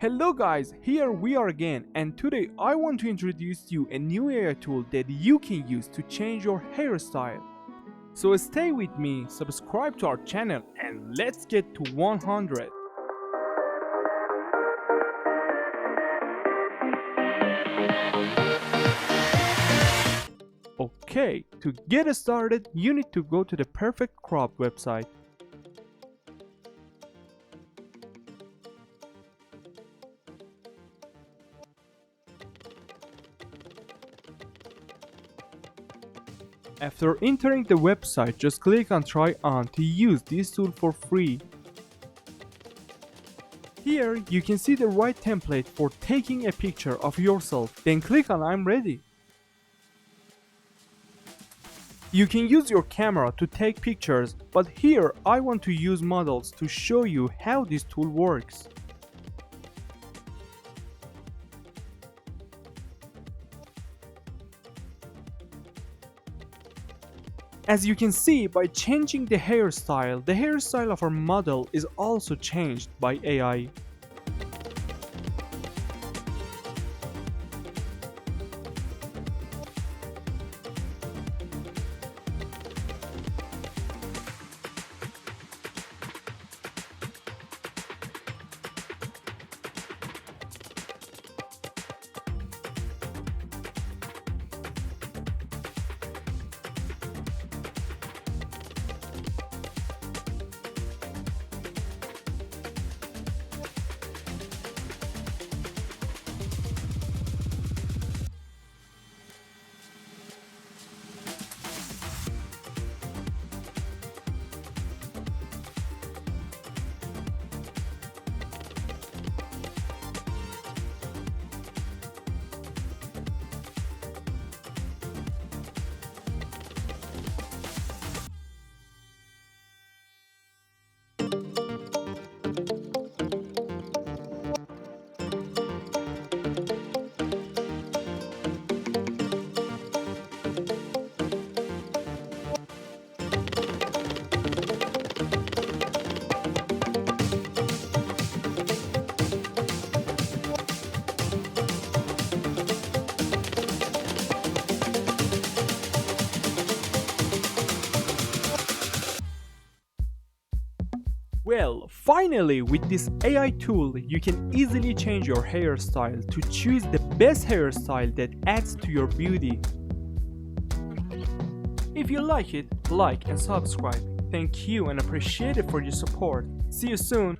Hello guys, here we are again, and today I want to introduce you a new AI tool that you can use to change your hairstyle. So stay with me, subscribe to our channel, and let's get to 100. Okay, to get started, you need to go to the Perfect Crop website. After entering the website, just click on Try On to use this tool for free. Here you can see the right template for taking a picture of yourself, then click on I'm ready. You can use your camera to take pictures, but here I want to use models to show you how this tool works. As you can see, by changing the hairstyle of our model is also changed by AI. Well, finally, with this AI tool, you can easily change your hairstyle to choose the best hairstyle that adds to your beauty. If you like it, like and subscribe. Thank you and appreciate it for your support. See you soon.